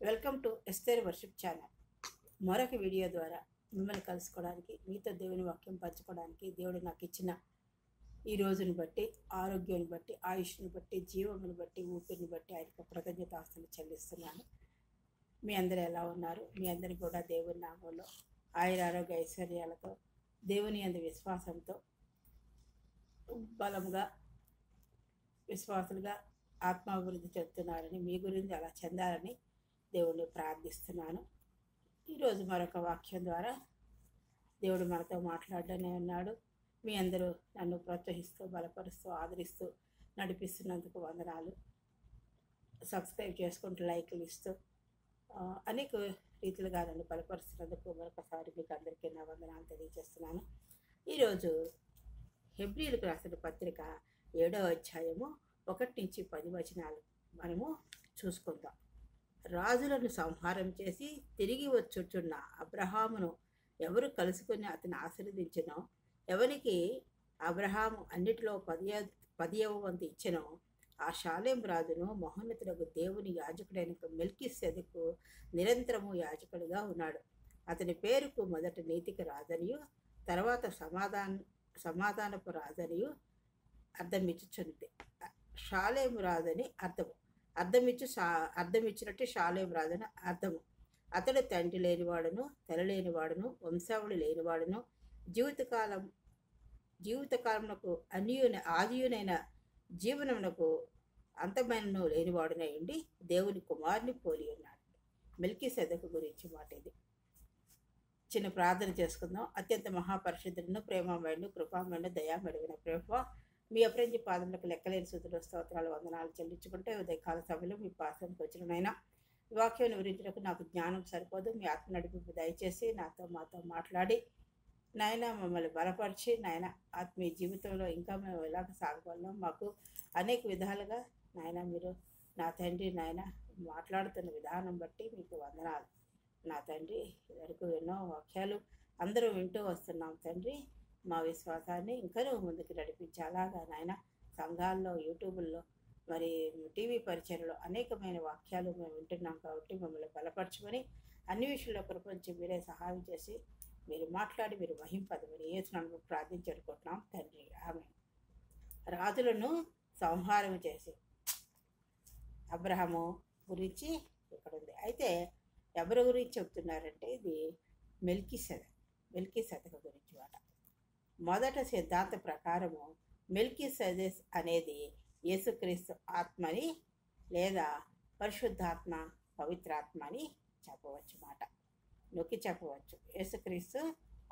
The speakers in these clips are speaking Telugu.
Welcome to Esther worship channel. మరొక వీడియో ద్వారా మిమ్మల్ని కలుసుకోవడానికి, మీతో దేవుని వాక్యం పంచుకోవడానికి దేవుడు నాకు ఇచ్చిన ఈ రోజుని బట్టి, ఆరోగ్యాన్ని బట్టి, ఆయుష్ని బట్టి, జీవమును బట్టి, ఊపిరిని బట్టి ఆయనకు కృతజ్ఞతాస్తులు చెల్లిస్తున్నాను. మీ అందరూ ఎలా ఉన్నారు? మీ అందరికీ కూడా దేవుని నామంలో ఆయురారోగ్య ఐశ్వర్యాలతో, దేవుని యందు విశ్వాసంతో బలంగా విశ్వాసులుగా ఆత్మాభివృద్ధి చెందుతున్నారని, మీ గురించి అలా చెందాలని దేవుడిని ప్రార్థిస్తున్నాను. ఈరోజు మరొక వాక్యం ద్వారా దేవుడు మనతో మాట్లాడనే ఉన్నాడు. మీ అందరూ నన్ను ప్రోత్సహిస్తూ, బలపరుస్తూ, ఆదరిస్తూ నడిపిస్తున్నందుకు వందనాలు. సబ్స్క్రైబ్ చేసుకుంటూ, లైక్లు ఇస్తూ అనేక రీతిలుగా నన్ను బలపరుస్తున్నందుకు మరొకసారి మీకు అందరికీ నా వందనాలు తెలియజేస్తున్నాను. ఈరోజు హెబ్రీయులకు రాసిన పత్రిక 7వ అధ్యాయము 1 నుంచి 10 వచనాలు మనము చూసుకుందాం. రాజులను సంహారం చేసి తిరిగి వచ్చుచున్న అబ్రహామును ఎవరు కలుసుకుని అతను ఆశీర్వదించినో, ఎవరికి అబ్రహాము అన్నిటిలో 10వ వంతు ఇచ్చినో, ఆ షాలేం రాజును మహోన్నతులకు దేవుని యాజకుడైన మెల్కీసెదెకు నిరంతరము యాజకుడిగా ఉన్నాడు. అతని పేరుకు మొదట నీతికి రాజనియు, తర్వాత సమాధానపు రాజనియు అర్థమిచ్చుచున్నది. షాలేము రాజని అర్థమిచ్చినట్టు షాలేం రాజని అర్థము. అతడు తండ్రి లేనివాడును, తెల లేనివాడును, వంశావళి లేనివాడును, జీవితకాలమునకు ఆదియునైన జీవనమునకు అంతమైనను లేనివాడునై ఉండి దేవుని కుమారుని పోలి ఉన్నాడు. మెల్కీసెదెకు గురించి మాట ఇది. చిన్న ప్రార్థన చేసుకుందాం. అత్యంత మహాపరిశుద్ధులను, ప్రేమమయుడు, కృపామయుడు, దయామడిగిన ప్రభువా, మీ అప్రంజి పాదములకు లెక్కలేని స్తుతులు, స్తోత్రాలు, వందనాలు చెల్లించుకుంటే ఉదయకాల సభలో మీ పాసనకు వచ్చిన వాక్యం వివరించడానికి నాకు జ్ఞానం సరిపోదు. మీ ఆత్మ నడిపింపు దయచేసి మాతో మాట్లాడి నాయన మమ్మల్ని బలపరిచి, నాయన ఆత్మీయ జీవితంలో ఇంకా మేము ఎలాగ సాగగలం మాకు అనేక విధాలుగా నాయన మీరు నా తండ్రి నాయన మాట్లాడుతున్న విధానం బట్టి మీకు వందనాలు. నా తండ్రి వరకు ఎన్నో వాక్యాలు అందరూ వింటూ వస్తున్నాం తండ్రి. మా విశ్వాసాన్ని ఇంకా ముందుకు నడిపించి అలాగా నాయన సంఘాల్లో, యూట్యూబుల్లో, మరి టీవీ పరిచయలో అనేకమైన వాక్యాలు మేము వింటున్నాం కాబట్టి మమ్మల్ని బలపరచమని, అన్ని విషయంలో ప్రపంచం మీరే సహాయం చేసి మీరు మాట్లాడి మీరు మహింపదమని యేసునామములో ప్రార్థించుకుంటున్నాం తండ్రి, ఆమేన్. రాజులను సంహారం చేసి అబ్రహాము గురించి ఇక్కడ ఉంది. అయితే ఎవరి గురించి చెప్తున్నారంటే ఇది మెల్కీసెదెకు గురించి మాట. మొదట సిద్ధాంత ప్రకారము మెల్కీసెదెక్ అనేది యేసుక్రీస్తు ఆత్మని లేదా పరిశుద్ధాత్మ, పవిత్రాత్మ అని చెప్పవచ్చు మాట. నొక్కి చెప్పవచ్చు. యేసుక్రీస్తు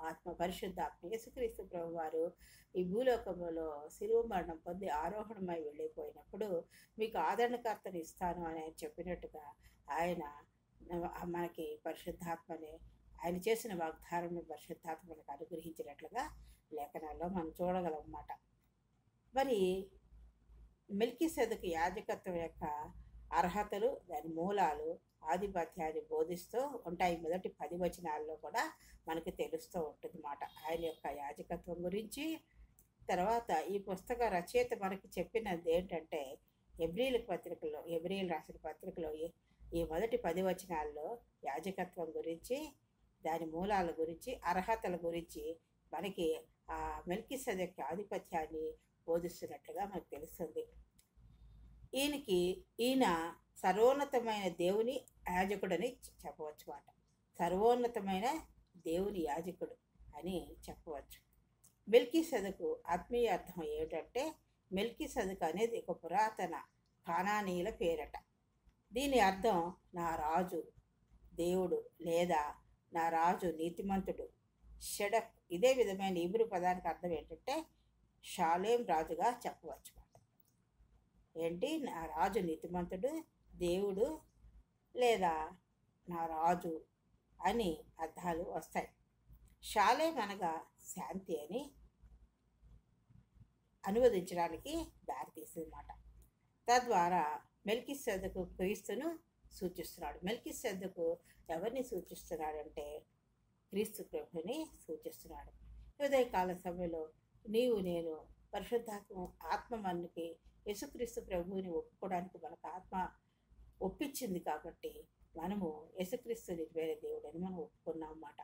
ఆత్మ, పరిశుద్ధాత్మ. యేసుక్రీస్తు ప్రభువారు ఈ భూలోకంలో శిలువ మరణం పొంది ఆరోహణమై వెళ్ళిపోయినప్పుడు మీకు ఆదరణకర్తను ఇస్తాను అని ఆయన చెప్పినట్టుగా ఆయన మనకి పరిశుద్ధాత్మని, ఆయన చేసిన వాగ్దానం పరిశుద్ధాత్మ మనకు అనుగ్రహించినట్లుగా లేఖనాల్లో మనం చూడగలం అన్నమాట. మరి మెల్కీసెదెకు యాజకత్వం యొక్క అర్హతలు, దాని మూలాలు, ఆధిపత్యాన్ని బోధిస్తూ ఉంటాయి. మొదటి 10 వచనాల్లో కూడా మనకి తెలుస్తూ ఉంటుంది మాట ఆయన యొక్క యాజకత్వం గురించి. తర్వాత ఈ పుస్తక రచయిత మనకి చెప్పినది ఏంటంటే హెబ్రీయులు రాసిన పత్రికలో ఈ మొదటి 10 వచనాల్లో యాజకత్వం గురించి, దాని మూలాల గురించి, అర్హతల గురించి మనకి ఆ మెల్కీసెదెకు ఆధిపత్యాన్ని బోధిస్తున్నట్లుగా మనకు తెలుస్తుంది. ఈయన సర్వోన్నతమైన దేవుని యాజకుడని చెప్పవచ్చు మాట. సర్వోన్నతమైన దేవుని యాజకుడు అని చెప్పవచ్చు. మెల్కీసెదెకు ఆత్మీయ అర్థం ఏమిటంటే, మెల్కీసెదెకు అనేది ఒక పురాతన కానానీయుల పేరట. దీని అర్థం నా రాజు దేవుడు లేదా నా రాజు నీతిమంతుడు, షెడక్. ఇదే విధమైన హీబ్రూ పదానికి అర్థం ఏంటంటే షాలేం రాజుగా చెప్పవచ్చు మాట. ఏంటి? నా రాజు నీతిమంతుడు, దేవుడు లేదా నా రాజు అని అర్థాలు వస్తాయి. షాలేం అనగా శాంతి అని అనువదించడానికి దారితీస్తుంది మాట. తద్వారా మెల్కీసెదెకు క్రీస్తును సూచిస్తున్నాడు. మెల్కీసెదెకు ఎవరిని సూచిస్తున్నాడంటే క్రీస్తు ప్రభుని సూచిస్తున్నాడు. ఉదయకాల సమయంలో నీవు నేను ఆత్మ మనకి యేసుక్రీస్తు ప్రభువుని ఒప్పుకోవడానికి మనకు ఆత్మ ఒప్పించింది కాబట్టి మనము యేసుక్రీస్తు నిజమైన దేవుడని మనం ఒప్పుకున్నాం అన్నమాట.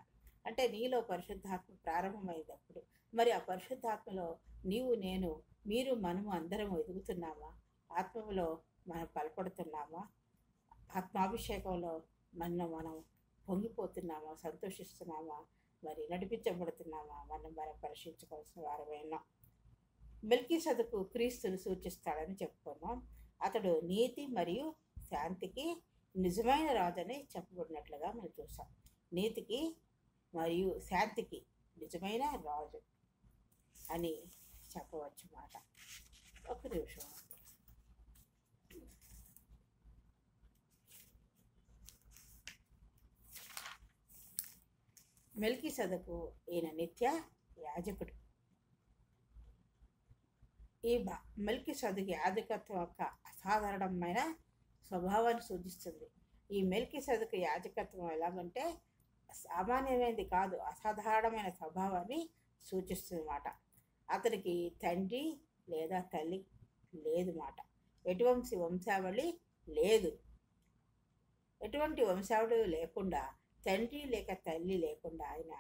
అంటే నీలో పరిశుద్ధాత్మ ప్రారంభమైనప్పుడు మరి ఆ పరిశుద్ధాత్మలో నీవు, నేను, మీరు, మనము అందరం ఎదుగుతున్నామా? ఆత్మలో మనం బలపడుతున్నామా? ఆత్మాభిషేకంలో మనం పొంగిపోతున్నామా? సంతోషిస్తున్నామా? మరి నడిపించబడుతున్నామా? మనం పరీక్షించుకోవాల్సిన వారమైనా. మెల్కీసెదెకు క్రీస్తును సూచిస్తాడని చెప్పుకున్నాం. అతడు నీతి మరియు శాంతికి నిజమైన రాజని చెప్పబడినట్లుగా మనం చూసాం. నీతికి మరియు శాంతికి నిజమైన రాజు అని చెప్పవచ్చు మాట. ఒక నిమిషం. మెల్కీసెదెకు ఈయన నిత్య యాజకుడు. ఈ మెల్కీసెదెకు యాజకత్వం యొక్క అసాధారణమైన స్వభావాన్ని సూచిస్తుంది. ఈ మెల్కీసెదెకు యాజకత్వం ఎలాగంటే సామాన్యమైనది కాదు, అసాధారణమైన స్వభావాన్ని సూచిస్తుంది మాట. అతనికి తండ్రి లేదా తల్లి లేదు మాట. ఎటువంటి వంశావళి లేదు. ఎటువంటి వంశావళి లేకుండా, తండ్రి లేక తల్లి లేకుండా ఆయన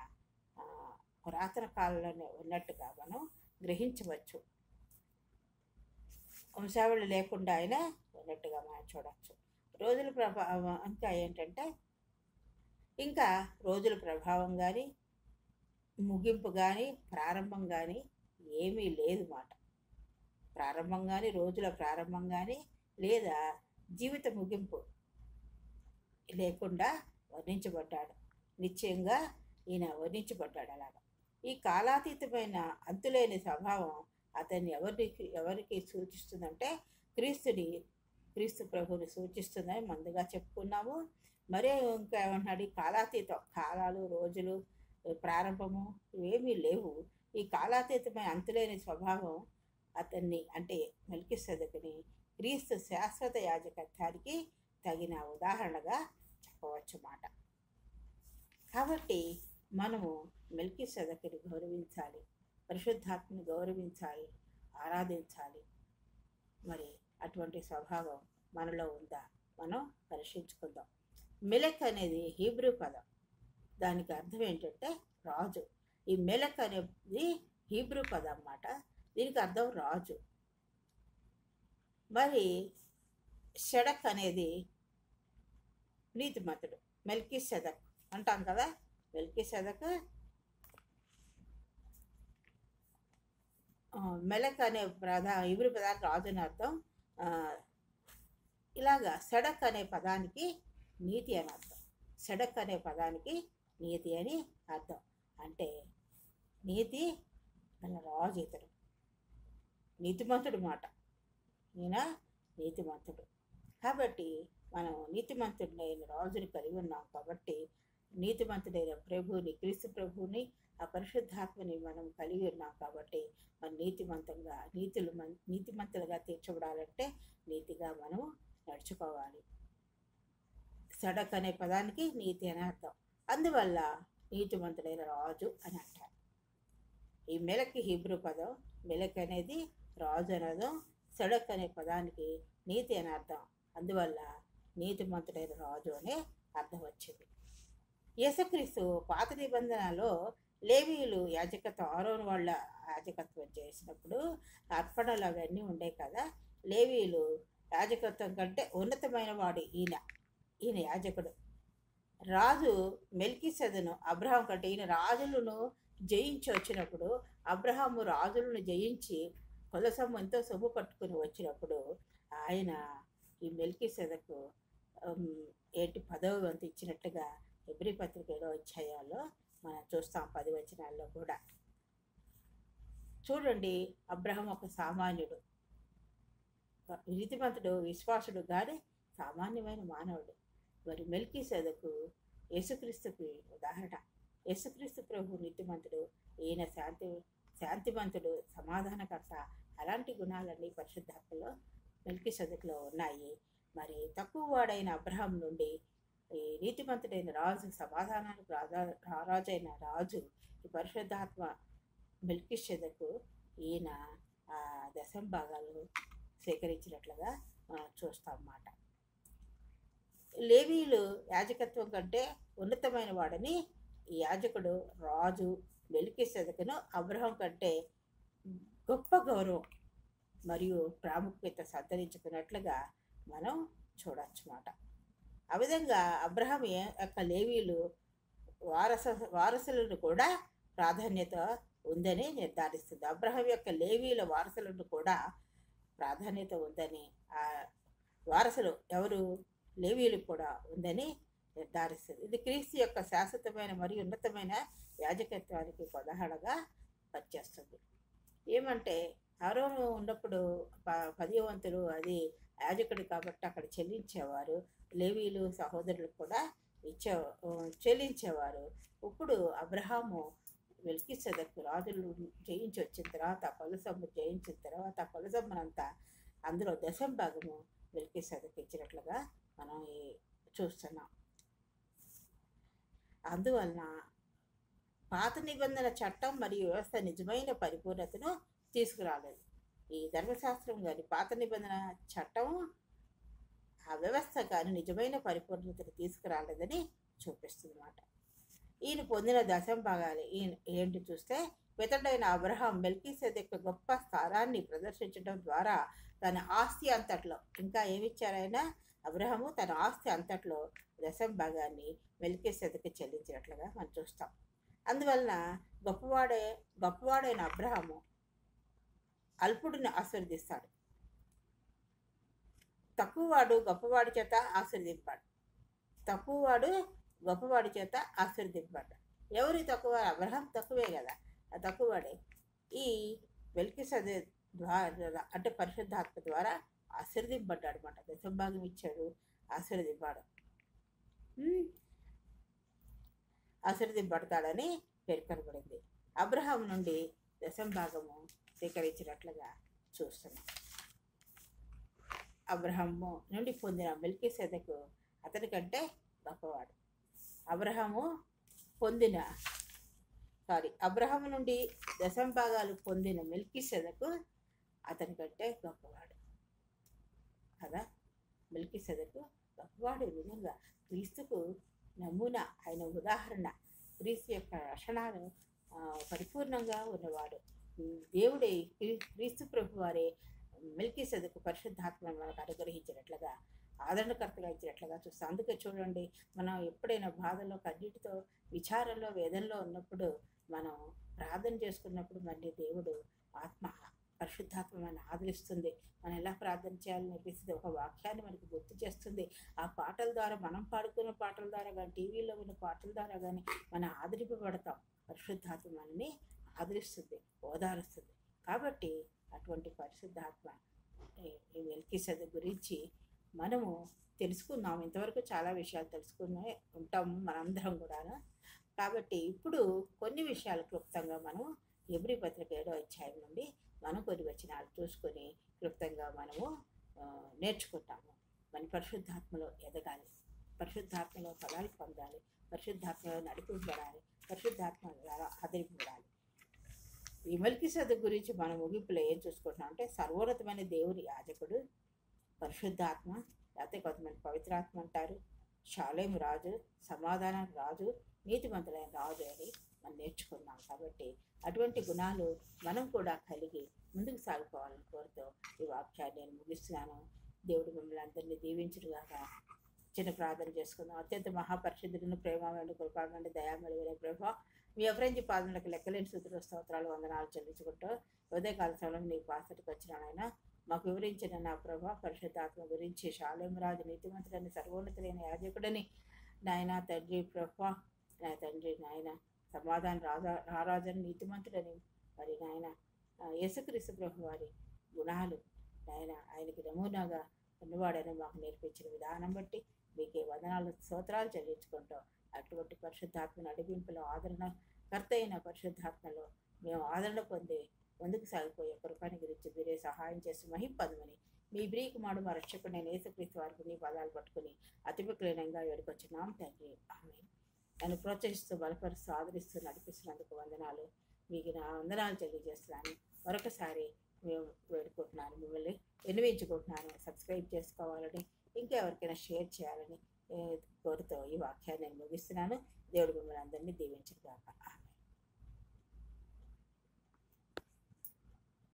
పురాతన కాలంలోనే ఉన్నట్టుగా మనం గ్రహించవచ్చు. వంశావళి లేకుండా ఆయన ఉన్నట్టుగా మనం చూడవచ్చు. రోజుల ప్రభావం ఇంకా ఏంటంటే, ఇంకా రోజుల ప్రభావం కానీ, ముగింపు కానీ, ప్రారంభం కానీ ఏమీ లేదు మాట. ప్రారంభం కానీ, రోజుల ప్రారంభం కానీ, లేదా జీవిత ముగింపు లేకుండా వర్ణించబడ్డాడు. నిశ్చయంగా ఈయన వర్ణించబడ్డాడు అలాగా. ఈ కాలాతీతమైన అంతులేని స్వభావం అతన్ని ఎవరికి సూచిస్తుందంటే క్రీస్తు ప్రభువుని సూచిస్తుందని ముందుగా చెప్పుకున్నాము. మరే ఇంకా ఏమన్నాడు? కాలాతీతం, కాలాలు, రోజులు, ప్రారంభము ఇవేమీ లేవు. ఈ కాలాతీతమైన అంతులేని స్వభావం అతన్ని, అంటే మెల్కీసెదెకుని క్రీస్తు శాశ్వత యాజకత్వానికి తగిన ఉదాహరణగా చెప్పవచ్చు మాట. కాబట్టి మనము మెల్కీసెదెకుని గౌరవించాలి, పరిశుద్ధాత్మని గౌరవించాలి, ఆరాధించాలి. మరి అటువంటి స్వభావం మనలో ఉందా మనం పరీక్షించుకుందాం. మెలెక్ అనేది హీబ్రూ పదం. దానికి అర్థం ఏంటంటే రాజు. ఈ మెలెక్ అనేది హీబ్రూ పదం అన్నమాట. దీనికి అర్థం రాజు. మరి షెడక్ అనేది నీతిమంతుడు. మెల్కీసెదెక్ అంటాం కదా, మెల్కీసెదెక్ మెలక్ అనే హీబ్రూ పదానికి రాజు అని అర్థం. ఇలాగా సెడక్ అనే పదానికి నీతి అని అర్థం. సెడక్ అనే పదానికి నీతి అని అర్థం. అంటే నీతి గల రాజు ఇతడు, నీతిమంతుడు మాట. ఈయన నీతిమంతుడు. కాబట్టి మనం నీతిమంతుడైన రాజుని కలిగి ఉన్నాం. కాబట్టి నీతిమంతుడైన ప్రభువుని, క్రీస్తు ప్రభువుని, ఆ పరిశుద్ధాత్మని మనం కలిగి ఉన్నాం. కాబట్టి మనం నీతిమంతులుగా తీర్చబడాలంటే నీతిగా మనం నడుచుకోవాలి. సడక్ అనే పదానికి నీతి అని అర్థం. అందువల్ల నీతిమంతుడైన రాజు అని అంటారు. ఈ మెలక్ హీబ్రూ పదం. మెలక్ అనేది రాజు అని అర్థం. సడక్ అనే పదానికి నీతి అని అర్థం. అందువల్ల నీతిమంతుడైన రాజు అనే అర్థం వచ్చింది. యేసుక్రీస్తు పాత నిబంధనలో లేవీయులు యాజకత్వం, ఆరోను వాళ్ళ యాజకత్వం చేసినప్పుడు అర్పణలు అవన్నీ ఉండే కదా. లేవీయులు యాజకత్వం కంటే ఉన్నతమైన వాడు ఈయన యాజకుడు. రాజు మెల్కీసెదెను అబ్రహాం కంటే, ఈయన రాజులను జయించి వచ్చినప్పుడు, అబ్రహాము రాజులను జయించి కొలసము ఎంతో సొమ్ము పట్టుకుని వచ్చినప్పుడు ఆయన ఈ మెల్కీసెదెకు పదవి వంతు ఇచ్చినట్టుగా హెబ్రీ పత్రిక 7వ అధ్యాయాల్లో మనం చూస్తాం. 10 వచనాల్లో కూడా చూడండి. అబ్రహాం ఒక సామాన్యుడు, నీతిమంతుడు, విశ్వాసుడు కానీ సామాన్యమైన మానవుడు. మరి మెల్కీసెదెకు యేసుక్రీస్తుకి ఉదాహరణ. యేసుక్రీస్తు ప్రభు నీతిమంతుడు, ఈయన శాంతిమంతుడు, సమాధానకర్త. అలాంటి గుణాలన్నీ పరిశుద్ధాత్మలో మెల్కీసెదెకులో ఉన్నాయి. మరి తక్కువ వాడైన అబ్రహాం నుండి ఈ నీతిమంతుడైన రాజు, సమాధానానికి రాజైన రాజు, ఈ పరిశుద్ధాత్మ మెల్కీసెదెకు ఈయన ఆ దశమ భాగాలు సేకరించినట్లుగా మనం చూస్తాం అన్నమాట. లేవీయులు యాజకత్వం కంటే ఉన్నతమైన వాడని ఈ యాజకుడు రాజు మెల్కీసెదెకును అబ్రహాం కంటే గొప్ప గౌరవం మరియు ప్రాముఖ్యత సంతరించుకున్నట్లుగా మనం చూడొచ్చు మాట. ఆ విధంగా అబ్రహాం యొక్క లేవీయులు వారసులను కూడా ప్రాధాన్యత ఉందని నిర్ధారిస్తుంది. అబ్రహాం యొక్క లేవీయుల వారసులను కూడా ప్రాధాన్యత ఉందని, ఆ వారసులు ఎవరు లేవీయులు కూడా ఉందని నిర్ధారిస్తుంది. ఇది క్రీస్తు యొక్క శాశ్వతమైన మరియు ఉన్నతమైన యాజకత్వానికి ఉదాహరణగా పనిచేస్తుంది. ఏమంటే ఆరోను ఉన్నప్పుడు 10వ వంతులు అది యాజకుడు కాబట్టి అక్కడ చెల్లించేవారు. లేవీయులు సహోదరులు కూడా చెల్లించేవారు. ఇప్పుడు అబ్రహాము మెల్కీసెదెకు రాజులు జయించి వచ్చిన తర్వాత, కొలసమ్ము జయించిన తర్వాత కొలసమ్మనంతా అందులో దశంభాగము మెల్కీసెదెకు ఇచ్చినట్లుగా మనం చూస్తున్నాం. అందువలన పాత నిబంధన చట్టం మరియు వ్యవస్థ నిజమైన పరిపూర్ణతను తీసుకురాలేదు. ఈ ధర్మశాస్త్రం కానీ పాత నిబంధన చట్టం ఆ వ్యవస్థ కానీ నిజమైన పరిపూర్ణతను తీసుకురాలేదని చూపిస్తుంది అన్నమాట. ఈయన పొందిన దశంభాగాలు ఏంటి చూస్తే, పితడైన అబ్రహాం మెల్కీసెదెకు గొప్ప స్థానాన్ని ప్రదర్శించడం ద్వారా తన ఆస్తి అంతట్లో, ఇంకా ఏమిచ్చారైనా అబ్రహాము తన ఆస్తి అంతట్లో దశంభాగాన్ని మెల్కీసెదెకు చెల్లించినట్లుగా మనం చూస్తాం. అందువలన గొప్పవాడైన అబ్రహాము అల్పుడిని ఆశీర్వదిస్తాడు, తక్కువవాడు గొప్పవాడి చేత ఆశీర్వదింపాడు. గొప్పవాడి చేత ఆశీర్వదింపాడు. ఎవరు తక్కువ? అబ్రహాం తక్కువే కదా, ఆ తక్కువవాడే ఈ మెల్కీసెదెకు ద్వారా అంటే పరిశుద్ధాత్మ ద్వారా ఆశీర్వదింపడ్డాడు అన్నమాట. దశంభాగం ఇచ్చాడు, ఆశీర్వదింపడతాడని పేర్కొనబడింది. అబ్రహాం నుండి దశంభాగము స్వీకరించినట్లుగా చూస్తున్నాం. అబ్రహాము నుండి పొందిన మెల్కీసెదెకు అతని కంటే గొప్పవాడు. అబ్రహాము నుండి దశంభాగాలు పొందిన మెల్కీసెదెకు అతని కంటే గొప్పవాడు కదా. మెల్కీసెదెకు గొప్పవాడు. ఈ విధంగా క్రీస్తుకు నమూనా, ఆయన ఉదాహరణ, క్రీస్తు యొక్క లక్షణాలు పరిపూర్ణంగా ఉన్నవాడు దేవుడే. క్రీస్తు ప్రభు వారే మెల్కీసెదెకు పరిశుద్ధాత్మను మనకు అనుగ్రహించినట్లుగా, ఆదరణకర్తగా ఇచ్చినట్లుగా చూస్తాం. అందుకే చూడండి, మనం ఎప్పుడైనా బాధలో, కన్నీటితో, విచారంలో, వేదనలో ఉన్నప్పుడు మనం ప్రార్థన చేసుకున్నప్పుడు మళ్ళీ దేవుడు పరిశుద్ధాత్మ మనల్ని ఆదరిస్తుంది. మనం ఎలా ప్రార్థన చేయాలని నేర్పిస్తుంది. ఒక వాక్యాన్ని మనకి గుర్తు చేస్తుంది. ఆ పాటల ద్వారా, మనం పాడుకున్న పాటల ద్వారా కానీ, టీవీలో విన్న పాటల ద్వారా కానీ మనం ఆదరింపబడతాం. పరిశుద్ధాత్మ మనల్ని ఆదరిస్తుంది, ఓదారుస్తుంది. కాబట్టి అటువంటి పరిశుద్ధాత్మ ఈ మెల్కీసెదెకు గురించి మనము తెలుసుకున్నాం. ఇంతవరకు చాలా విషయాలు తెలుసుకునే ఉంటాము మనందరం కూడా. కాబట్టి ఇప్పుడు కొన్ని విషయాలు క్లుప్తంగా మనం హెబ్రీ పత్రిక 7వ అధ్యాయం నుండి మనం కొన్ని వచనాలు చూసుకొని క్లుప్తంగా మనము నేర్చుకుంటాము. మన పరిశుద్ధాత్మలో ఎదగాలి, పరిశుద్ధాత్మలో ఫలాలు పొందాలి, పరిశుద్ధాత్మలో నడిపించబడాలి, పరిశుద్ధాత్మ ద్వారా ఆదరింపబడాలి. ఈ మెల్కీసెదెకు గురించి మనం ముగింపులో ఏం చూసుకుంటున్నాం అంటే, సర్వోన్నతమైన దేవుని యాజకుడు, పరిశుద్ధాత్మ, లేకపోతే కొంతమంది పవిత్రాత్మ అంటారు, షాలేము రాజు, సమాధానం రాజు, నీతిమంతులైన రాజు అని మనం నేర్చుకున్నాం. కాబట్టి అటువంటి గుణాలు మనం కూడా కలిగి ముందుకు సాగిపోవాలని కోరుతూ ఈ వాక్యాన్ని నేను ముగిస్తున్నాను. దేవుడు మిమ్మల్ని అందరినీ దీవించుగాక. చిన్న ప్రార్థన చేసుకుందాం. అత్యంత మహాపరిశుద్ధులను, ప్రేమమైన, కృపామైన, దయామయుడైన ప్రభా, మీ అపరంజి పాదములకు లెక్కలేని స్తుతులు, స్తోత్రాలు, వందనాలు చెల్లించుకుంటూ ఉదయకాల సమయంలో నీ పాసటికి వచ్చిన ఆయన మాకు వివరించిన నా ప్రభా పరిశుద్ధాత్మ గురించి, షాలేము రాజు, నీతిమంతుడని, సర్వోన్నతులైన యాజకుడని, నాయన తండ్రి ప్రభా, నా తండ్రి నాయన సమాధాన రారాజని, నీతిమంతుడని, మరి నాయన యేసుక్రీస్తు ప్రభు వారి గుణాలు నాయన ఆయనకి నమూనాగా ఉన్నవాడని మాకు నేర్పించిన విధానం బట్టి మీకే వందనాలు, స్తోత్రాలు చెల్లించుకుంటాం. అటువంటి పరిశుద్ధాత్మ నడిపింపులో, ఆదరణకర్త అయిన పరిశుద్ధాత్మలో మేము ఆదరణ పొంది ముందుకు సాగిపోయే కృపని గురించి మీరే సహాయం చేసి మహింపదమని మీ బ్రీకుమాడు మా రక్షకుడు నేను యేసుక్రీస్తు వారికి నీ పదాలు పట్టుకుని అతిమిక్లీనంగా వేడుకొచ్చున్నాం తండ్రి. ఆమేన్. నన్ను ప్రోత్సహిస్తూ, బలపరుస్తూ, ఆదరిస్తూ నడిపిస్తున్నందుకు వందనాలు. మీకు నా వందనాలు తెలియజేస్తున్నాను. మరొకసారి మేము వేడుకుంటున్నాను, మిమ్మల్ని విన్నవించుకుంటున్నాను. సబ్స్క్రైబ్ చేసుకోవాలని, ఇంకా ఎవరికైనా షేర్ చేయాలని, కోరుతూ ఈ వాక్యాన్ని నేను ముగిస్తున్నాను. దేవుడు మిమ్మల్ని అందరినీ దీవించుగాక. ఆమేన్.